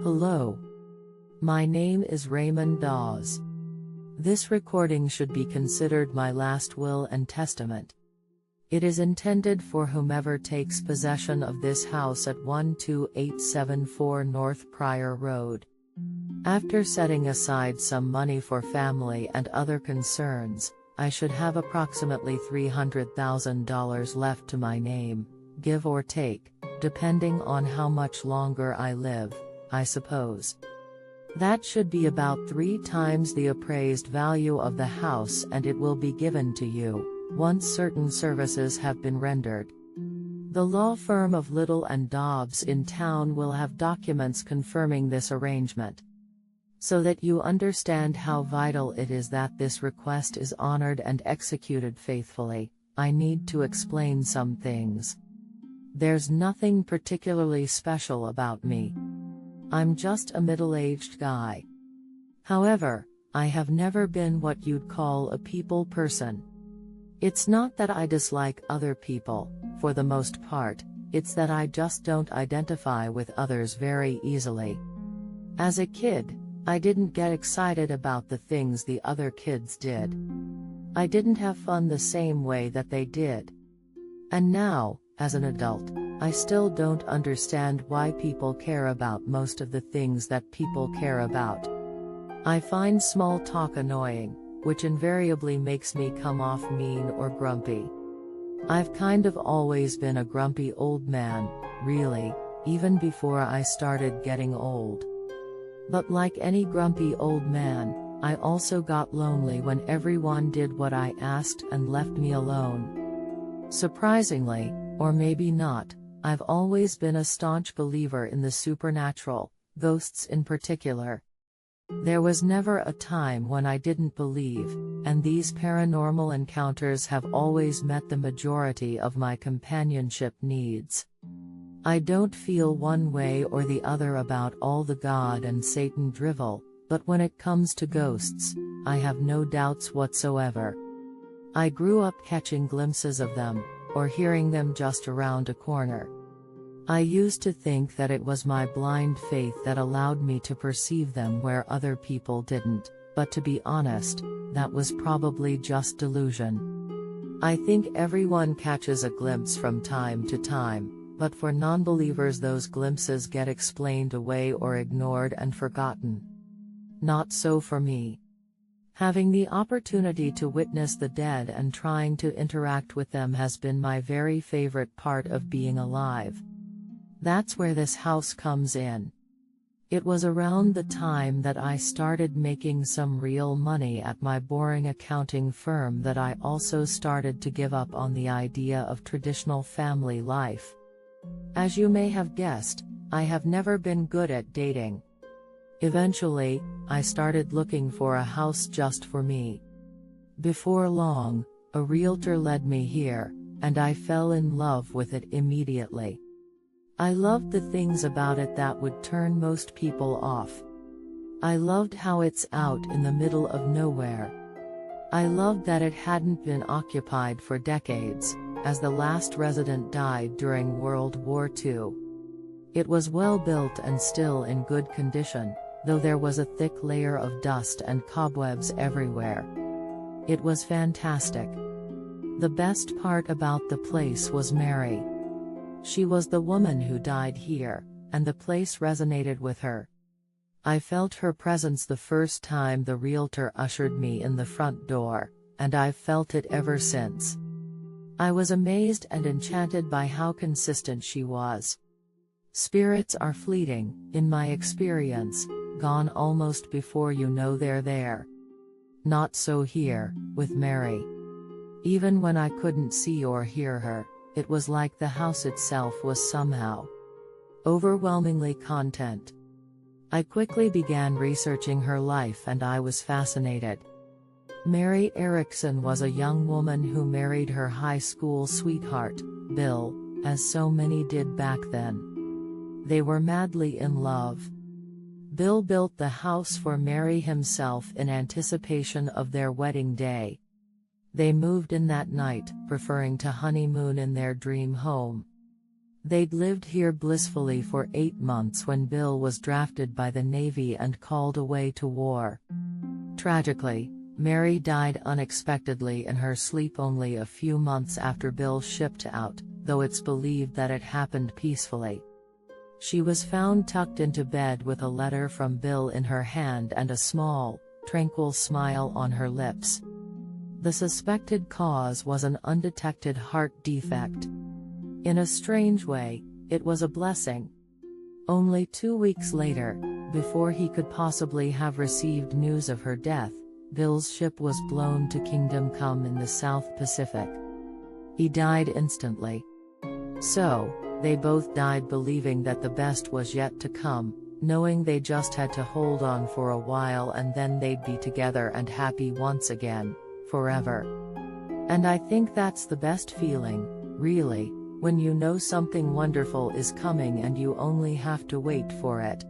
Hello. My name is Raymond Dawes. This recording should be considered my last will and testament. It is intended for whomever takes possession of this house at 12874 North Pryor Road. After setting aside some money for family and other concerns, I should have approximately $300,000 left to my name, give or take, depending on how much longer I live, I suppose. That should be about 3 times the appraised value of the house, and it will be given to you once certain services have been rendered. The law firm of Little and Dobbs in town will have documents confirming this arrangement. So that you understand how vital it is that this request is honored and executed faithfully, I need to explain some things. There's nothing particularly special about me. I'm just a middle-aged guy. However, I have never been what you'd call a people person. It's not that I dislike other people, for the most part, it's that I just don't identify with others very easily. As a kid, I didn't get excited about the things the other kids did. I didn't have fun the same way that they did. And now, as an adult, I still don't understand why people care about most of the things that people care about. I find small talk annoying, which invariably makes me come off mean or grumpy. I've kind of always been a grumpy old man, really, even before I started getting old. But like any grumpy old man, I also got lonely when everyone did what I asked and left me alone. Surprisingly, or maybe not, I've always been a staunch believer in the supernatural, ghosts in particular. There was never a time when I didn't believe, and these paranormal encounters have always met the majority of my companionship needs. I don't feel one way or the other about all the God and Satan drivel, but when it comes to ghosts, I have no doubts whatsoever. I grew up catching glimpses of them, or hearing them just around a corner. I used to think that it was my blind faith that allowed me to perceive them where other people didn't, but to be honest, that was probably just delusion. I think everyone catches a glimpse from time to time, but for non-believers those glimpses get explained away or ignored and forgotten. Not so for me. Having the opportunity to witness the dead and trying to interact with them has been my very favorite part of being alive. That's where this house comes in. It was around the time that I started making some real money at my boring accounting firm that I also started to give up on the idea of traditional family life. As you may have guessed, I have never been good at dating. Eventually, I started looking for a house just for me. Before long, a realtor led me here, and I fell in love with it immediately. I loved the things about it that would turn most people off. I loved how it's out in the middle of nowhere. I loved that it hadn't been occupied for decades, as the last resident died during World War II. It was well built and still in good condition, though there was a thick layer of dust and cobwebs everywhere. It was fantastic. The best part about the place was Mary. She was the woman who died here, and the place resonated with her. I felt her presence the first time the realtor ushered me in the front door, and I've felt it ever since. I was amazed and enchanted by how consistent she was. Spirits are fleeting, in my experience, gone almost before you know they're there. Not so here, with Mary. Even when I couldn't see or hear her, it was like the house itself was somehow overwhelmingly content. I quickly began researching her life and I was fascinated. Mary Erickson was a young woman who married her high school sweetheart, Bill, as so many did back then. They were madly in love. Bill built the house for Mary himself in anticipation of their wedding day. They moved in that night, preferring to honeymoon in their dream home. They'd lived here blissfully for 8 months when Bill was drafted by the Navy and called away to war. Tragically, Mary died unexpectedly in her sleep only a few months after Bill shipped out, though it's believed that it happened peacefully. She was found tucked into bed with a letter from Bill in her hand and a small, tranquil smile on her lips. The suspected cause was an undetected heart defect. In a strange way, it was a blessing. Only 2 weeks later, before he could possibly have received news of her death, Bill's ship was blown to Kingdom Come in the South Pacific. He died instantly. So, they both died believing that the best was yet to come, knowing they just had to hold on for a while and then they'd be together and happy once again, forever. And I think that's the best feeling, really, when you know something wonderful is coming and you only have to wait for it.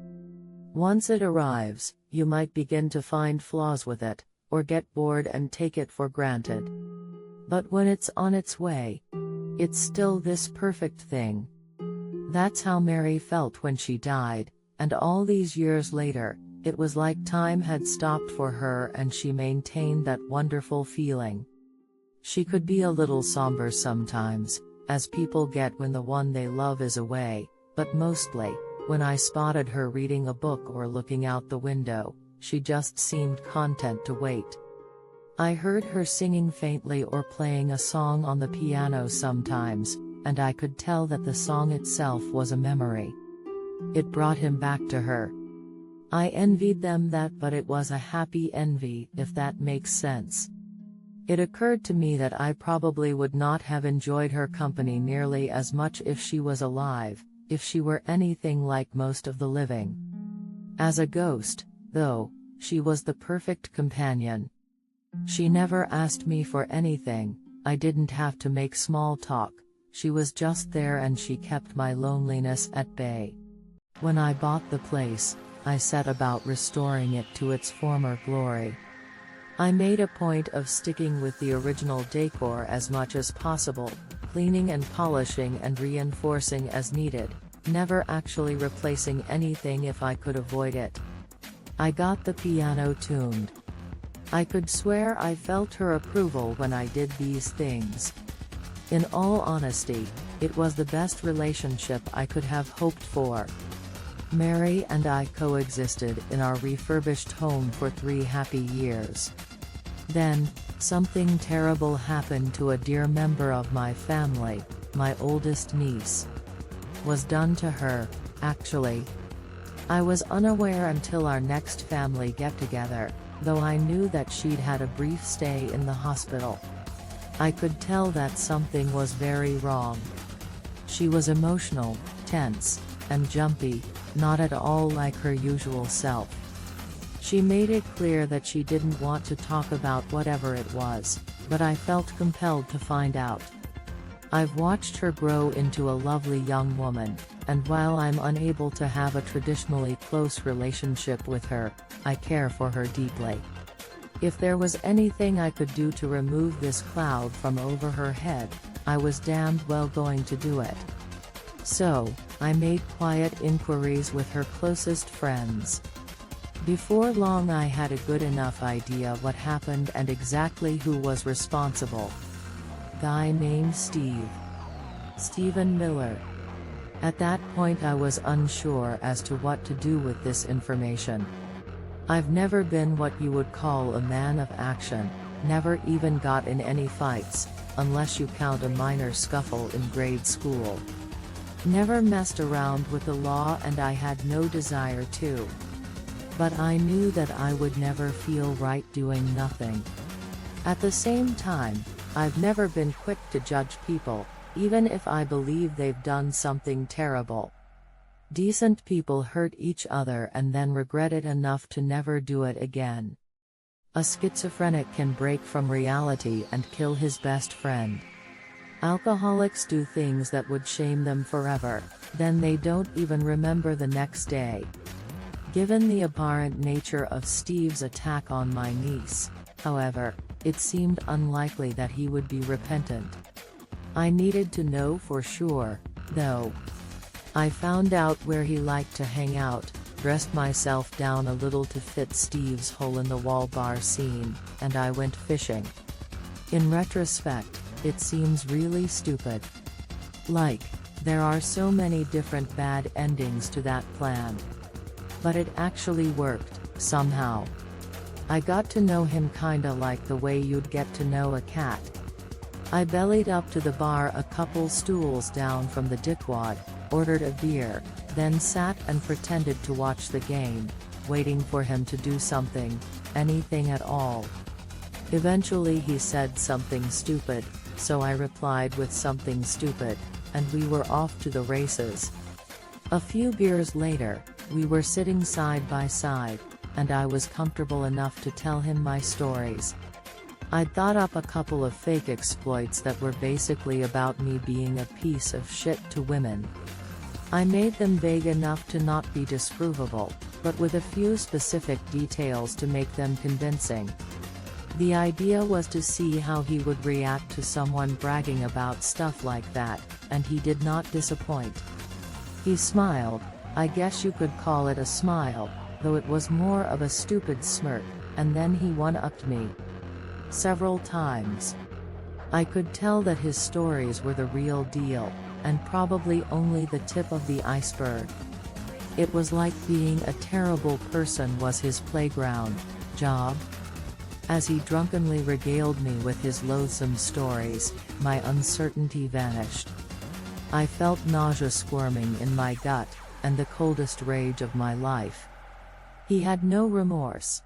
Once it arrives, you might begin to find flaws with it, or get bored and take it for granted. But when it's on its way, it's still this perfect thing. That's how Mary felt when she died, and all these years later, it was like time had stopped for her and she maintained that wonderful feeling. She could be a little somber sometimes, as people get when the one they love is away, but mostly, when I spotted her reading a book or looking out the window, she just seemed content to wait. I heard her singing faintly or playing a song on the piano sometimes, and I could tell that the song itself was a memory. It brought him back to her. I envied them that, but it was a happy envy, if that makes sense. It occurred to me that I probably would not have enjoyed her company nearly as much if she was alive, if she were anything like most of the living. As a ghost, though, she was the perfect companion. She never asked me for anything, I didn't have to make small talk, she was just there and she kept my loneliness at bay. When I bought the place, I set about restoring it to its former glory. I made a point of sticking with the original decor as much as possible, cleaning and polishing and reinforcing as needed, never actually replacing anything if I could avoid it. I got the piano tuned. I could swear I felt her approval when I did these things. In all honesty, it was the best relationship I could have hoped for. Mary and I coexisted in our refurbished home for 3 happy years. Then, something terrible happened to a dear member of my family, my oldest niece. Was done to her, actually. I was unaware until our next family get-together, though I knew that she'd had a brief stay in the hospital. I could tell that something was very wrong. She was emotional, tense, and jumpy, not at all like her usual self. She made it clear that she didn't want to talk about whatever it was, but I felt compelled to find out. I've watched her grow into a lovely young woman, and while I'm unable to have a traditionally close relationship with her, I care for her deeply. If there was anything I could do to remove this cloud from over her head, I was damned well going to do it. So, I made quiet inquiries with her closest friends. Before long I had a good enough idea what happened and exactly who was responsible. Guy named Steve. Stephen Miller. At that point I was unsure as to what to do with this information. I've never been what you would call a man of action, never even got in any fights, unless you count a minor scuffle in grade school. Never messed around with the law and I had no desire to. But I knew that I would never feel right doing nothing. At the same time, I've never been quick to judge people, even if I believe they've done something terrible. Decent people hurt each other and then regret it enough to never do it again. A schizophrenic can break from reality and kill his best friend. Alcoholics do things that would shame them forever, then they don't even remember the next day. Given the abhorrent nature of Steve's attack on my niece, however, it seemed unlikely that he would be repentant. I needed to know for sure, though. I found out where he liked to hang out, dressed myself down a little to fit Steve's hole-in-the-wall bar scene, and I went fishing. In retrospect, it seems really stupid. Like, there are so many different bad endings to that plan. But it actually worked, somehow. I got to know him kinda like the way you'd get to know a cat. I bellied up to the bar a couple stools down from the dickwad, ordered a beer, then sat and pretended to watch the game, waiting for him to do something, anything at all. Eventually he said something stupid, so I replied with something stupid, and we were off to the races. A few beers later, we were sitting side by side, and I was comfortable enough to tell him my stories. I'd thought up a couple of fake exploits that were basically about me being a piece of shit to women. I made them vague enough to not be disprovable, but with a few specific details to make them convincing. The idea was to see how he would react to someone bragging about stuff like that, and he did not disappoint. He smiled, I guess you could call it a smile, though it was more of a stupid smirk, and then he one-upped me. Several times. I could tell that his stories were the real deal, and probably only the tip of the iceberg. It was like being a terrible person was his playground job. As he drunkenly regaled me with his loathsome stories, my uncertainty vanished. I felt nausea squirming in my gut, and the coldest rage of my life. He had no remorse.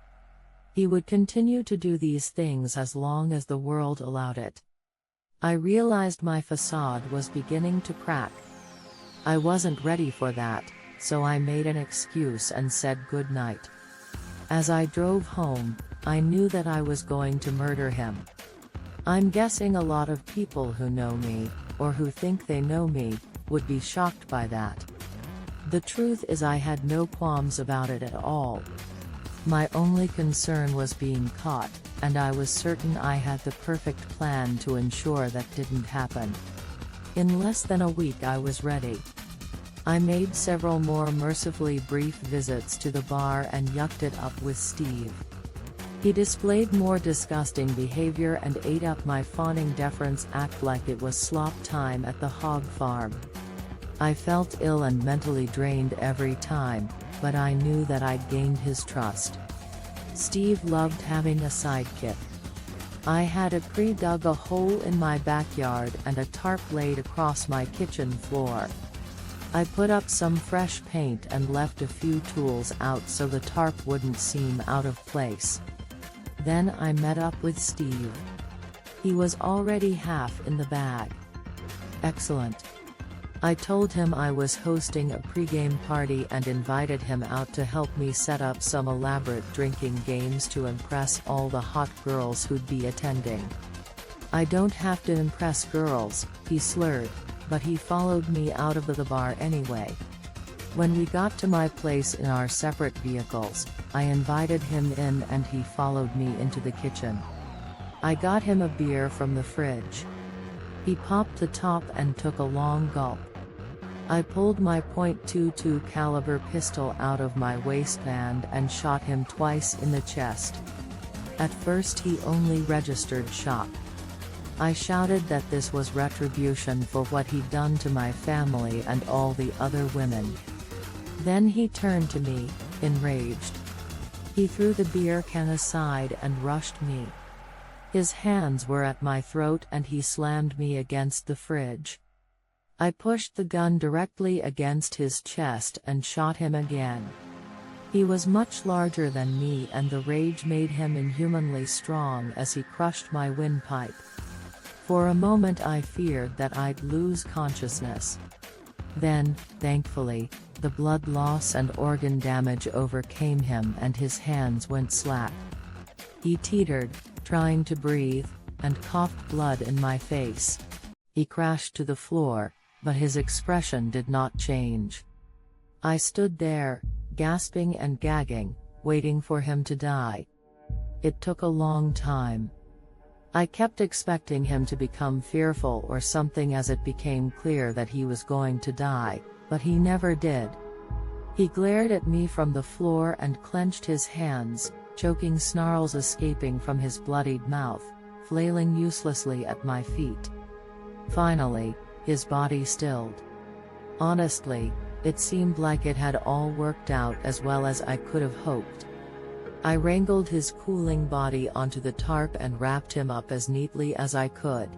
He would continue to do these things as long as the world allowed it. I realized my facade was beginning to crack. I wasn't ready for that, so I made an excuse and said good night. As I drove home, I knew that I was going to murder him. I'm guessing a lot of people who know me, or who think they know me, would be shocked by that. The truth is I had no qualms about it at all. My only concern was being caught, and I was certain I had the perfect plan to ensure that didn't happen. In less than a week I was ready. I made several more mercifully brief visits to the bar and yucked it up with Steve. He displayed more disgusting behavior and ate up my fawning deference act like it was slop time at the hog farm. I felt ill and mentally drained every time, but I knew that I'd gained his trust. Steve loved having a sidekick. I had pre-dug a hole in my backyard and a tarp laid across my kitchen floor. I put up some fresh paint and left a few tools out so the tarp wouldn't seem out of place. Then I met up with Steve. He was already half in the bag. Excellent. I told him I was hosting a pregame party and invited him out to help me set up some elaborate drinking games to impress all the hot girls who'd be attending. I don't have to impress girls, he slurred, but he followed me out of the bar anyway. When we got to my place in our separate vehicles, I invited him in and he followed me into the kitchen. I got him a beer from the fridge. He popped the top and took a long gulp. I pulled my .22 caliber pistol out of my waistband and shot him twice in the chest. At first he only registered shock. I shouted that this was retribution for what he'd done to my family and all the other women. Then he turned to me, enraged. He threw the beer can aside and rushed me. His hands were at my throat and he slammed me against the fridge. I pushed the gun directly against his chest and shot him again. He was much larger than me and the rage made him inhumanly strong as he crushed my windpipe. For a moment I feared that I'd lose consciousness. Then, thankfully, the blood loss and organ damage overcame him and his hands went slack. He teetered, trying to breathe, and coughed blood in my face. He crashed to the floor, but his expression did not change. I stood there, gasping and gagging, waiting for him to die. It took a long time. I kept expecting him to become fearful or something as it became clear that he was going to die, but he never did. He glared at me from the floor and clenched his hands, choking snarls escaping from his bloodied mouth, flailing uselessly at my feet. Finally, his body stilled. Honestly, it seemed like it had all worked out as well as I could have hoped. I wrangled his cooling body onto the tarp and wrapped him up as neatly as I could.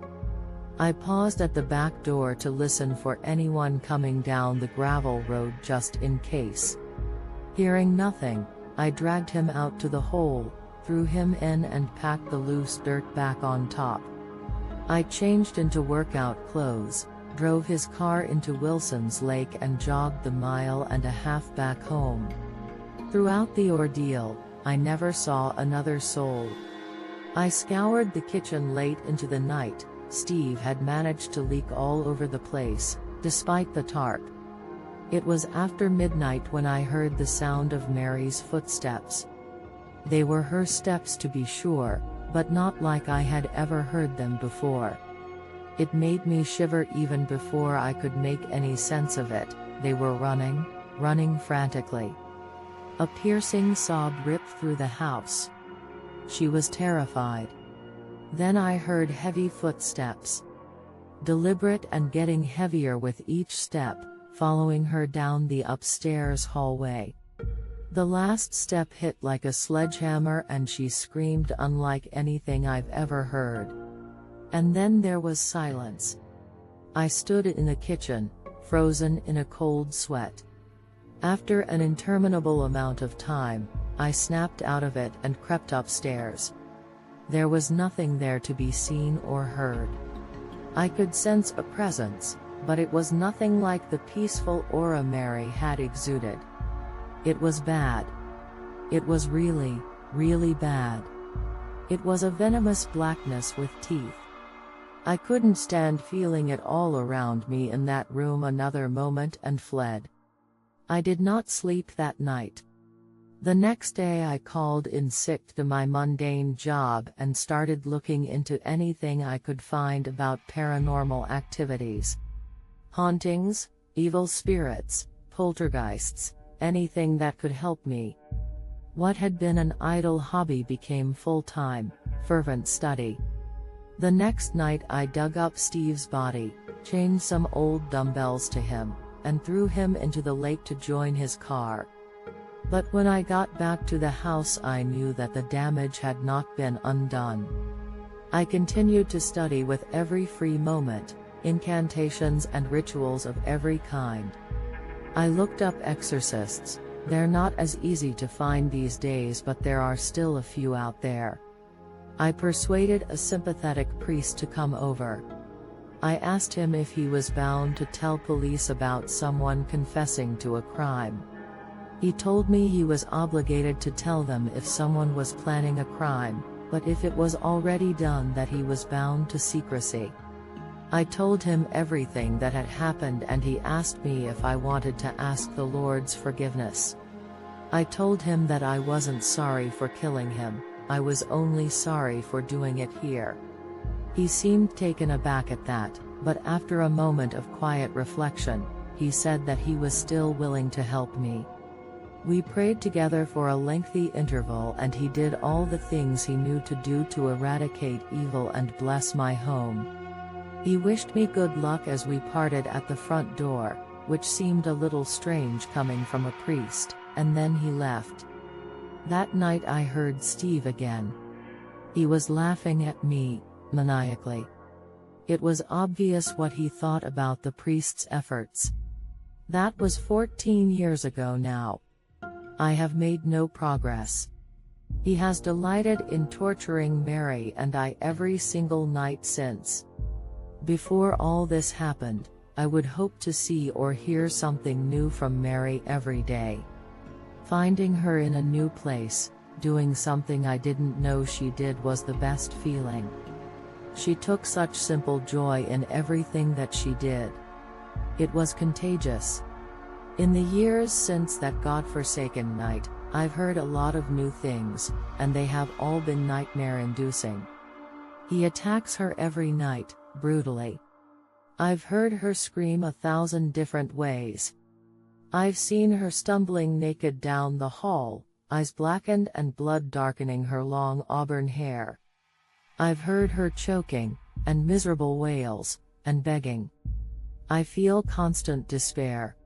I paused at the back door to listen for anyone coming down the gravel road just in case. Hearing nothing, I dragged him out to the hole, threw him in and packed the loose dirt back on top. I changed into workout clothes, drove his car into Wilson's Lake and jogged the 1.5 miles back home. Throughout the ordeal, I never saw another soul. I scoured the kitchen late into the night. Steve had managed to leak all over the place, despite the tarp. It was after midnight when I heard the sound of Mary's footsteps. They were her steps to be sure, but not like I had ever heard them before. It made me shiver even before I could make any sense of it. They were running frantically. A piercing sob ripped through the house. She was terrified. Then I heard heavy footsteps. Deliberate and getting heavier with each step, following her down the upstairs hallway. The last step hit like a sledgehammer and she screamed unlike anything I've ever heard. And then there was silence. I stood in the kitchen, frozen in a cold sweat. After an interminable amount of time, I snapped out of it and crept upstairs. There was nothing there to be seen or heard. I could sense a presence, but it was nothing like the peaceful aura Mary had exuded. It was bad. It was really, really bad. It was a venomous blackness with teeth. I couldn't stand feeling it all around me in that room another moment and fled. I did not sleep that night. The next day I called in sick to my mundane job and started looking into anything I could find about paranormal activities. Hauntings, evil spirits, poltergeists, anything that could help me. What had been an idle hobby became full-time, fervent study. The next night I dug up Steve's body, chained some old dumbbells to him, and threw him into the lake to join his car. But when I got back to the house I knew that the damage had not been undone. I continued to study with every free moment, incantations and rituals of every kind. I looked up exorcists. They're not as easy to find these days, but there are still a few out there. I persuaded a sympathetic priest to come over. I asked him if he was bound to tell police about someone confessing to a crime. He told me he was obligated to tell them if someone was planning a crime, but if it was already done that he was bound to secrecy. I told him everything that had happened and he asked me if I wanted to ask the Lord's forgiveness. I told him that I wasn't sorry for killing him, I was only sorry for doing it here. He seemed taken aback at that, but after a moment of quiet reflection, he said that he was still willing to help me. We prayed together for a lengthy interval and he did all the things he knew to do to eradicate evil and bless my home. He wished me good luck as we parted at the front door, which seemed a little strange coming from a priest, and then he left. That night I heard Steve again. He was laughing at me, maniacally. It was obvious what he thought about the priest's efforts. That was 14 years ago now. I have made no progress. He has delighted in torturing Mary and I every single night since. Before all this happened, I would hope to see or hear something new from Mary every day. Finding her in a new place, doing something I didn't know she did was the best feeling. She took such simple joy in everything that she did. It was contagious. In the years since that godforsaken night, I've heard a lot of new things, and they have all been nightmare-inducing. He attacks her every night, brutally. I've heard her scream 1,000 different ways. I've seen her stumbling naked down the hall, eyes blackened and blood darkening her long auburn hair. I've heard her choking, and miserable wails, and begging. I feel constant despair.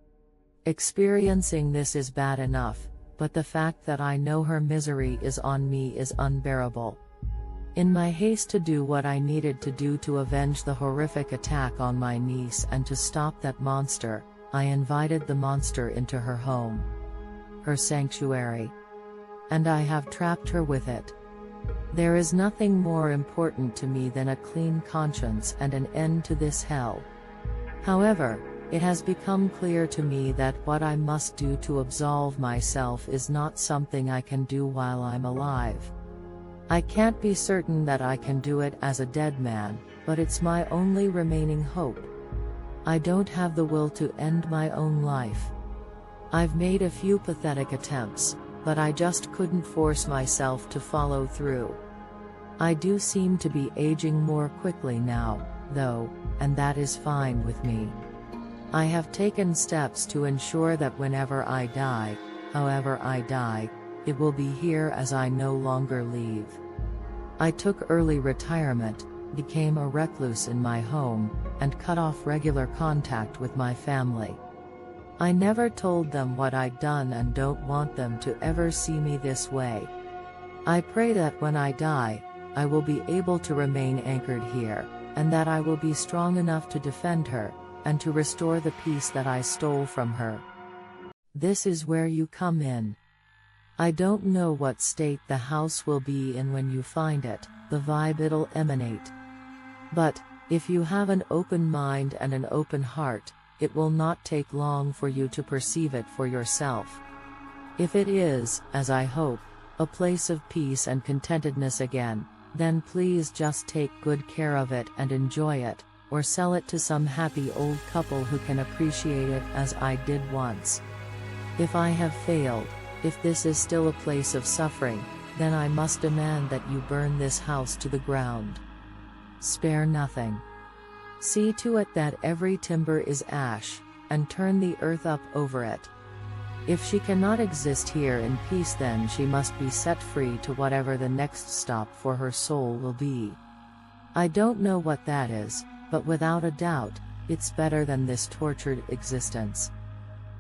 Experiencing this is bad enough, but the fact that I know her misery is on me is unbearable. In my haste to do what I needed to do to avenge the horrific attack on my niece and to stop that monster, I invited the monster into her home, her sanctuary. And I have trapped her with it. There is nothing more important to me than a clean conscience and an end to this hell. However, it has become clear to me that what I must do to absolve myself is not something I can do while I'm alive. I can't be certain that I can do it as a dead man, but it's my only remaining hope. I don't have the will to end my own life. I've made a few pathetic attempts, but I just couldn't force myself to follow through. I do seem to be aging more quickly now, though, and that is fine with me. I have taken steps to ensure that whenever I die, however I die, it will be here as I no longer leave. I took early retirement, became a recluse in my home, and cut off regular contact with my family. I never told them what I'd done and don't want them to ever see me this way. I pray that when I die, I will be able to remain anchored here, and that I will be strong enough to defend her, and to restore the peace that I stole from her. This is where you come in. I don't know what state the house will be in when you find it, the vibe it'll emanate. But, if you have an open mind and an open heart, it will not take long for you to perceive it for yourself. If it is, as I hope, a place of peace and contentedness again, then please just take good care of it and enjoy it, or sell it to some happy old couple who can appreciate it as I did once. If I have failed, if this is still a place of suffering, then I must demand that you burn this house to the ground. Spare nothing. See to it that every timber is ash, and turn the earth up over it. If she cannot exist here in peace, then she must be set free to whatever the next stop for her soul will be. I don't know what that is, but without a doubt, it's better than this tortured existence.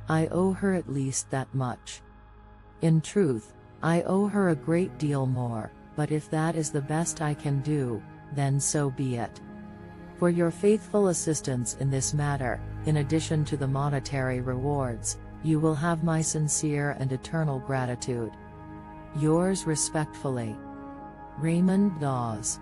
I owe her at least that much. In truth, I owe her a great deal more, but if that is the best I can do, then so be it. For your faithful assistance in this matter, in addition to the monetary rewards, you will have my sincere and eternal gratitude. Yours respectfully, Raymond Dawes.